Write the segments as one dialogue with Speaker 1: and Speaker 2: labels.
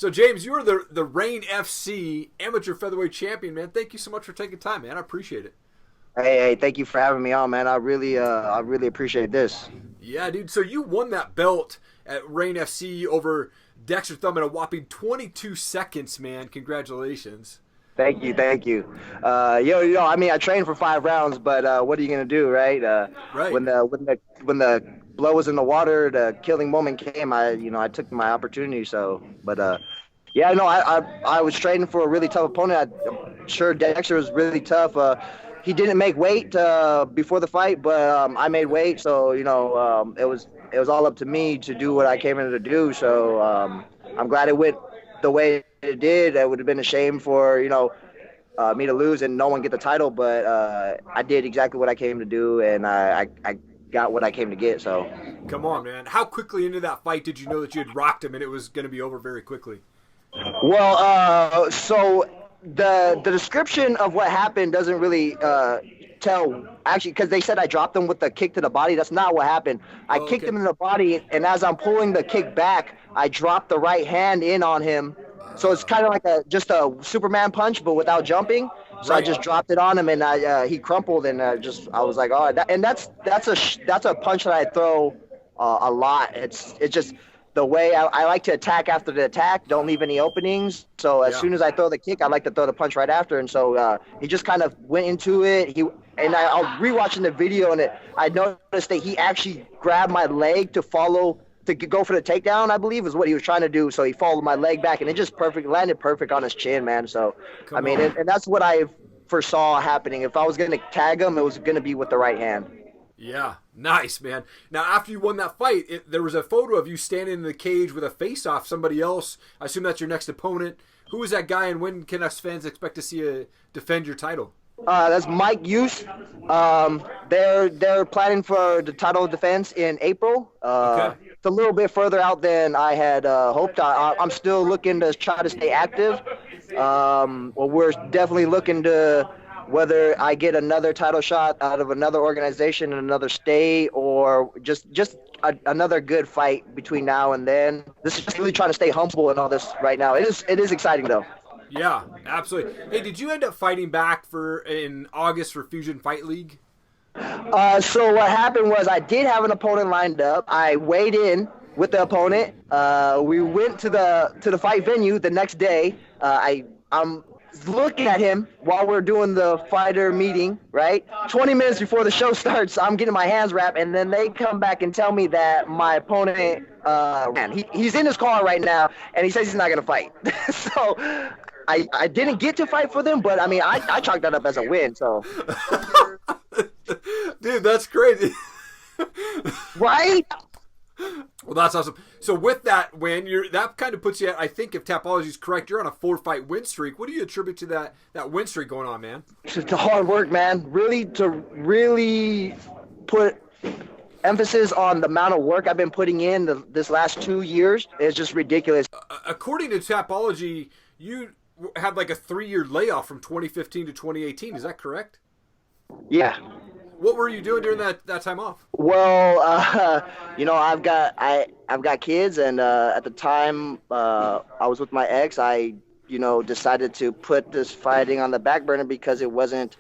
Speaker 1: So, James, you are the Reign FC amateur featherweight champion, man. Thank you so much for taking time, man. I appreciate it.
Speaker 2: Hey, thank you for having me on, man. I really appreciate this.
Speaker 1: Yeah, dude. So you won that belt at Reign FC over Dexter Thumb in a whopping 22 seconds, man. Congratulations.
Speaker 2: Thank you. I mean, I trained for 5 rounds, but what are you gonna do, right?
Speaker 1: Right.
Speaker 2: When the blow was in the water, the killing moment came. I took my opportunity. So, but yeah, no, I was training for a really tough opponent. I'm sure Dexter was really tough. He didn't make weight before the fight, but I made weight, so it was all up to me to do what I came in to do. So I'm glad it went the way it did. It would have been a shame for me to lose and no one get the title, but I did exactly what I came to do, and I got what I came to get. So
Speaker 1: come on, man. How quickly into that fight did you know that you had rocked him and it was going to be over very quickly?
Speaker 2: Well, so the description of what happened doesn't really tell, actually, because they said I dropped him with the kick to the body. That's not what happened. I kicked him in the body, and as I'm pulling the kick back, I dropped the right hand in on him. So it's kind of like just a Superman punch, but without jumping. So I just dropped it on him, and he crumpled, and I was like, oh, that's a punch that I throw a lot. It's just the way I like to attack after the attack, don't leave any openings. So as soon as I throw the kick, I like to throw the punch right after. And so he just kind of went into it. I was rewatching the video, and I noticed that he actually grabbed my leg to go for the takedown, I believe, is what he was trying to do. So he followed my leg back, and it just landed perfect on his chin, man. So, and that's what I foresaw happening. If I was going to tag him, it was going to be with the right hand.
Speaker 1: Yeah, nice, man. Now, after you won that fight, there was a photo of you standing in the cage with a face-off somebody else. I assume that's your next opponent. Who is that guy, and when can us fans expect to see you defend your title?
Speaker 2: That's Mike Hughes. They're planning for the title defense in April.
Speaker 1: Okay.
Speaker 2: It's a little bit further out than I had hoped. I'm still looking to try to stay active. Well, we're definitely looking to whether I get another title shot out of another organization in another state, or just another good fight between now and then. This is really trying to stay humble in all this right now. It is exciting though.
Speaker 1: Yeah, absolutely. Hey, did you end up fighting back in August for Fusion Fight League?
Speaker 2: So what happened was I did have an opponent lined up. I weighed in with the opponent. We went to the fight venue the next day. I'm looking at him while we're doing the fighter meeting, right? 20 minutes before the show starts, I'm getting my hands wrapped, and then they come back and tell me that my opponent he's in his car right now, and he says he's not going to fight. So I didn't get to fight for them, but I mean, I chalked that up as a win. So,
Speaker 1: dude, that's crazy,
Speaker 2: right?
Speaker 1: Well, that's awesome. So with that win, that kind of puts you at, I think if Tapology is correct, you're on a 4-fight win streak. What do you attribute to that win streak going on, man?
Speaker 2: To hard work, man. Really put emphasis on the amount of work I've been putting in this last 2 years. It's just ridiculous.
Speaker 1: According to Tapology, you had like a 3-year layoff from 2015 to 2018. Is that correct?
Speaker 2: Yeah.
Speaker 1: What were you doing during that time off?
Speaker 2: Well, I've got kids, and at the time I was with my ex. I decided to put this fighting on the back burner because it wasn't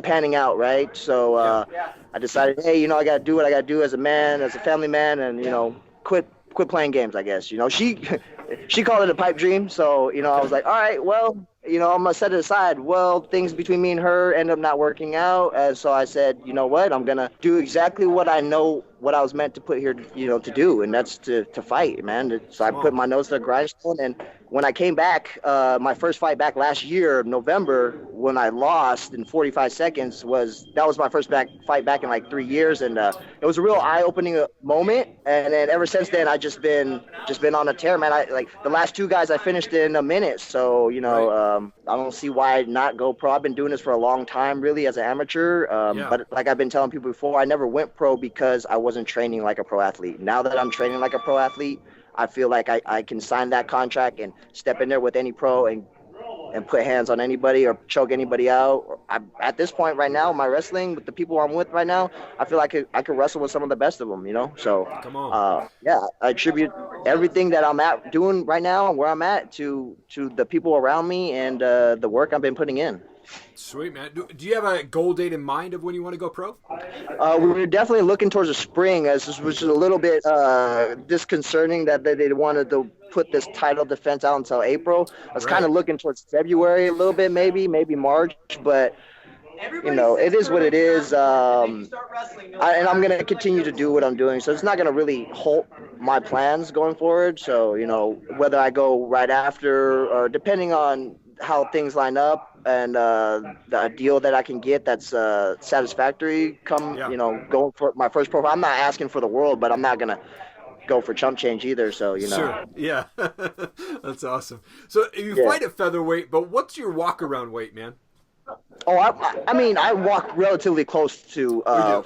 Speaker 2: panning out, right? So I decided, hey, I got to do what I got to do as a man, as a family man, and quit playing games, I guess. She called it a pipe dream, so I was like, all right, well, I'm gonna set it aside. Well, things between me and her ended up not working out, and so I said, you know what, I'm gonna do exactly what I know what I was meant to put here, to do, and that's to fight, man. So I put my nose to the grindstone, and when I came back, my first fight back last year, November, when I lost in 45 seconds, that was my first fight back in like 3 years, and it was a real eye-opening moment. And then ever since then, I just been on a tear, man. Like the last 2 guys I finished in a minute, so I don't see why not go pro. I've been doing this for a long time, really, as an amateur. But like I've been telling people before, I never went pro because I wasn't training like a pro athlete. Now that I'm training like a pro athlete, I feel like I can sign that contract and step in there with any pro and and put hands on anybody or choke anybody out. At this point right now, my wrestling with the people I'm with right now, I feel like I could wrestle with some of the best of them, you know. So,
Speaker 1: Come on.
Speaker 2: yeah, I attribute everything that I'm doing right now and where I'm at to the people around me and the work I've been putting in.
Speaker 1: Sweet, man. Do you have a goal date in mind of when you want to go pro?
Speaker 2: We were definitely looking towards the spring, which is a little bit disconcerting that they wanted to put this title defense out until April. I was kind of looking towards February a little bit, maybe March, but you know, it is what it is. And I'm going to continue to do what I'm doing. So it's not going to really halt my plans going forward. So, you know, whether I go right after or depending on how things line up and the deal that I can get that's satisfactory you know, going for my first pro. I'm not asking for the world, but I'm not going to go for chump change either. So, you know.
Speaker 1: Sure. Yeah. That's awesome. So you fight at featherweight, but what's your walk around weight, man?
Speaker 2: Oh, I mean, I walk relatively close to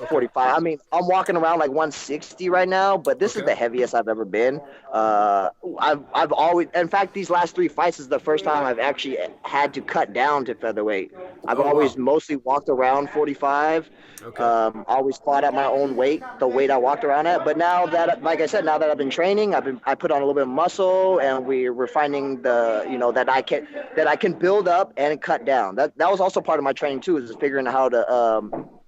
Speaker 2: 45. I mean, I'm walking around like 160 right now, but this is the heaviest I've ever been. I've always, in fact, these last 3 fights is the first time I've actually had to cut down to featherweight. I've always mostly walked around 45. Always fought at my own weight, the weight I walked around at. But now that, like I said, now that I've been training, I put on a little bit of muscle, and we're finding that I can build up and cut down. That was also part of my training too, is figuring out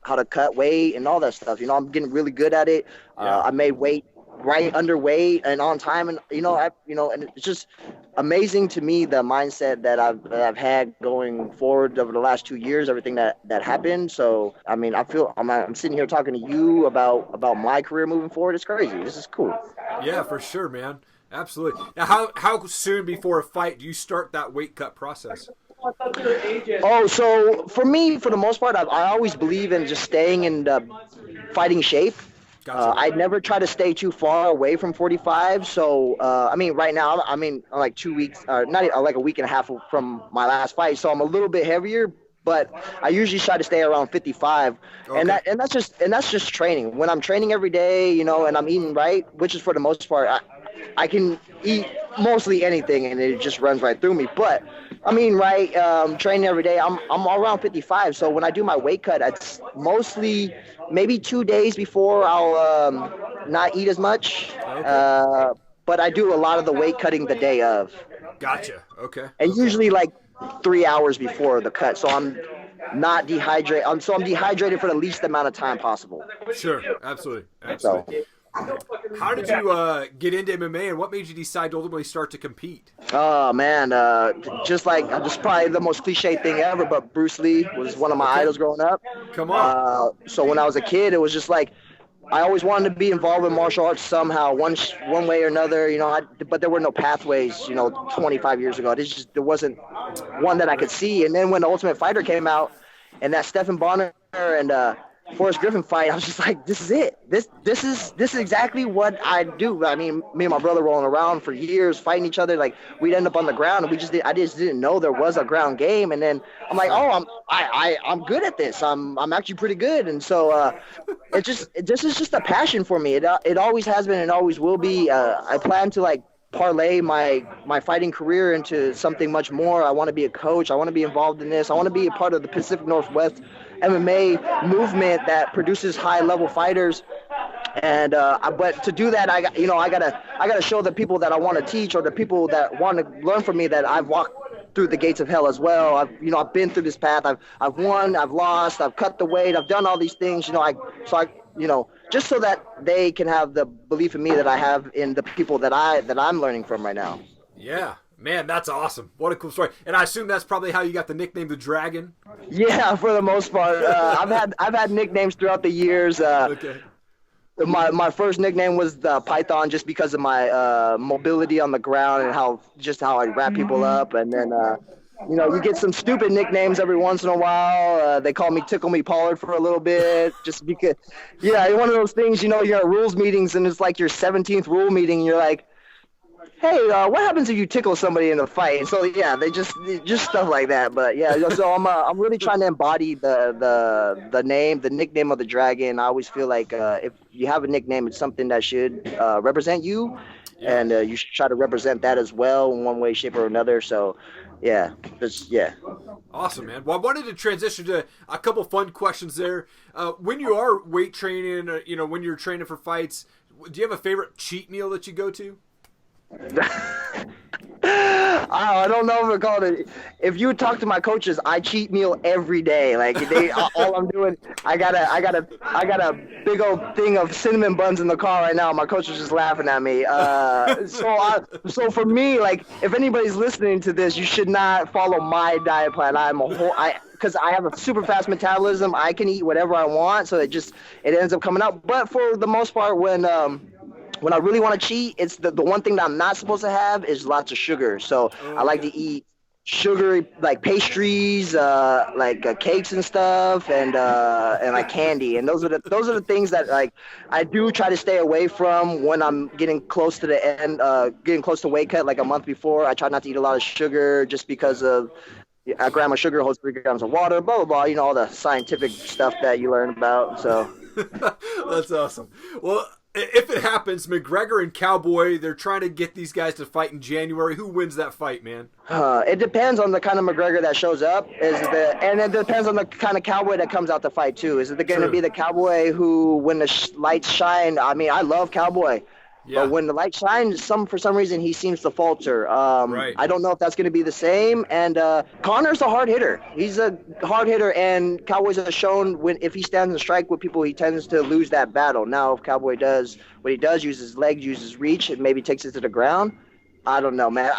Speaker 2: how to cut weight and all that stuff. You know, I'm getting really good at it. I made weight right underweight and on time, and and it's just amazing to me the mindset that I've had going forward over the last 2 years, everything that happened. So I mean, I'm sitting here talking to you about my career moving forward. It's crazy. This is cool.
Speaker 1: Yeah, for sure, man. Absolutely. Now, how soon before a fight do you start that weight cut process?
Speaker 2: Oh, so for me, for the most part, I always believe in just staying in the fighting shape. Gotcha. I never try to stay too far away from 45. So, I mean, right now, I'm like 2 weeks, like a week and a half from my last fight. So I'm a little bit heavier, but I usually try to stay around 55. Okay. And that's just training. When I'm training every day, you know, and I'm eating right, which is for the most part, I can eat mostly anything and it just runs right through me. But I mean, right, training every day, I'm around 55. So when I do my weight cut, it's mostly maybe 2 days before I'll not eat as much. Okay. But I do a lot of the weight cutting the day of.
Speaker 1: Gotcha. Okay.
Speaker 2: And usually like 3 hours before the cut. So I'm not dehydrated. So I'm dehydrated for the least amount of time possible.
Speaker 1: Sure. Absolutely. So, how did you get into MMA, and what made you decide to ultimately start to compete?
Speaker 2: Oh man, just probably the most cliche thing ever, but Bruce Lee was one of my idols growing up.
Speaker 1: Come on.
Speaker 2: So when I was a kid, it was just like I always wanted to be involved in martial arts somehow, one way or another. You know, but there were no pathways. You know, 25 years ago, there wasn't one that I could see. And then when the Ultimate Fighter came out, and that Stephen Bonner and Forrest Griffin fight, I was just like, this is it. This is exactly what I do. I mean, me and my brother rolling around for years, fighting each other. Like we'd end up on the ground, and I just didn't know there was a ground game. And then I'm like, oh, I'm good at this. I'm actually pretty good. And so this is just a passion for me. It always has been and always will be. I plan to like parlay my fighting career into something much more. I want to be a coach. I want to be involved in this. I want to be a part of the Pacific Northwest MMA movement that produces high-level fighters. And but to do that, I gotta show the people that I want to teach, or the people that want to learn from me, that I've walked through the gates of hell as well. I've been through this path. I've won. I've lost. I've cut the weight. I've done all these things. Just so that they can have the belief in me that I have in the people that I'm learning from right now.
Speaker 1: Yeah. Man, that's awesome. What a cool story. And I assume that's probably how you got the nickname The Dragon?
Speaker 2: Yeah, for the most part. I've had nicknames throughout the years.
Speaker 1: Okay.
Speaker 2: My first nickname was the Python, just because of my mobility on the ground and how I wrap people up. And then, you get some stupid nicknames every once in a while. They call me Tickle Me Pollard for a little bit, just because. Yeah, one of those things, you're at rules meetings and it's like your 17th rule meeting. And you're like, hey, what happens if you tickle somebody in a fight? So yeah, they just stuff like that. But yeah, so I'm really trying to embody the nickname of the Dragon. I always feel like if you have a nickname, it's something that should represent you, and you should try to represent that as well in one way, shape, or another. So yeah, just yeah.
Speaker 1: Awesome, man. Well, I wanted to transition to a couple fun questions there. When you are weight training, when you're training for fights, do you have a favorite cheat meal that you go to?
Speaker 2: I don't know if I call it. If you talk to my coaches, I cheat meal every day. Like all I'm doing, I got a big old thing of cinnamon buns in the car right now. My coach is just laughing at me. So for me, like, if anybody's listening to this, you should not follow my diet plan. Because I have a super fast metabolism. I can eat whatever I want, so it ends up coming out. But for the most part, when I really want to cheat, it's the one thing that I'm not supposed to have is lots of sugar. So I like to eat sugary, like pastries, cakes and stuff, and like candy. And those are the things that, like, I do try to stay away from when I'm getting close to the end, getting close to weight cut, like a month before. I try not to eat a lot of sugar just because of a gram of sugar holds 3 grams of water, blah, blah, blah. All the scientific stuff that you learn about. So
Speaker 1: that's awesome. Well, if it happens, McGregor and Cowboy, they're trying to get these guys to fight in January. Who wins that fight, man?
Speaker 2: It depends on the kind of McGregor that shows up. And it depends on the kind of Cowboy that comes out to fight, too. Is it going to be the Cowboy who, when the lights shine, I mean, I love Cowboy. Yeah. But when the light shines, for some reason, he seems to falter. Right. I don't know if that's going to be the same. And Connor's a hard hitter. He's a hard hitter, and Cowboys have shown if he stands and strike with people, he tends to lose that battle. Now, if Cowboy does what he does, uses legs, uses reach, and maybe takes it to the ground, I don't know, man.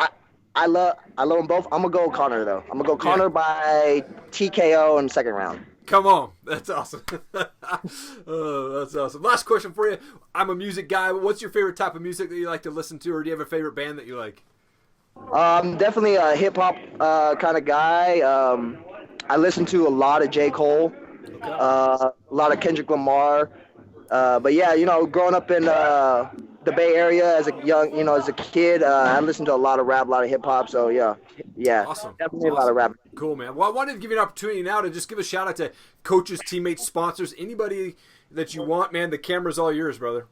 Speaker 2: I love them both. I'm going to go Connor, though. I'm going to go Connor by TKO in the second round.
Speaker 1: Come on. That's awesome. Oh, that's awesome. Last question for you. I'm a music guy. What's your favorite type of music that you like to listen to, or do you have a favorite band that you like?
Speaker 2: I'm definitely a hip-hop kind of guy. I listen to a lot of J. Cole, a lot of Kendrick Lamar. But, yeah, growing up in the Bay Area as a kid, I listened to a lot of rap, a lot of hip-hop. So, yeah.
Speaker 1: Awesome.
Speaker 2: Definitely a lot of rap.
Speaker 1: Cool, man. Well, I wanted to give you an opportunity now to just give a shout-out to coaches, teammates, sponsors, anybody that you want, man. The camera's all yours, brother.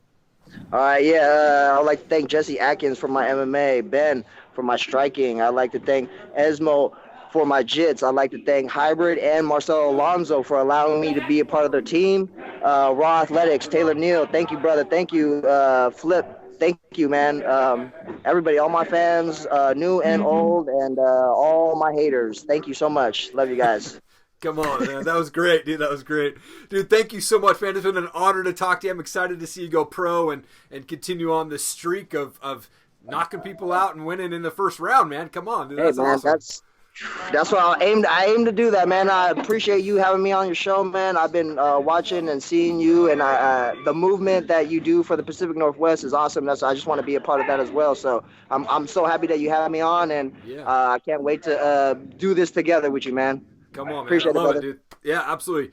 Speaker 2: All right, yeah. I'd like to thank Jesse Atkins for my MMA, Ben for my striking. I'd like to thank Esmo for my jits. I'd like to thank Hybrid and Marcelo Alonso for allowing me to be a part of their team. Raw Athletics, Taylor Neal, thank you, brother. Thank you, Flip. Thank you, man. Everybody, all my fans, new and old, and all my haters. Thank you so much. Love you guys.
Speaker 1: Come on, man. That was great, dude. That was great. Dude, thank you so much, man. It's been an honor to talk to you. I'm excited to see you go pro and continue on this streak of knocking people out and winning in the first round, man. Come on, dude. That's awesome.
Speaker 2: That's what I aim to do that, man. I appreciate you having me on your show, man. I've been watching and seeing you, and the movement that you do for the Pacific Northwest is awesome. I just want to be a part of that as well. So I'm so happy that you have me on, and I can't wait to do this together with you, man.
Speaker 1: Come on, man.
Speaker 2: Appreciate
Speaker 1: I love it, dude. Yeah, absolutely.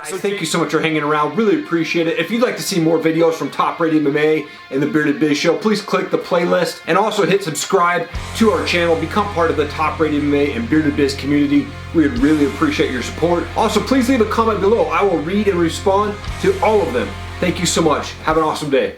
Speaker 1: So thank you so much for hanging around. Really appreciate it. If you'd like to see more videos from Top Rated MMA and the Bearded Biz Show, please click the playlist and also hit subscribe to our channel. Become part of the Top Rated MMA and Bearded Biz community. We would really appreciate your support. Also, please leave a comment below. I will read and respond to all of them. Thank you so much. Have an awesome day.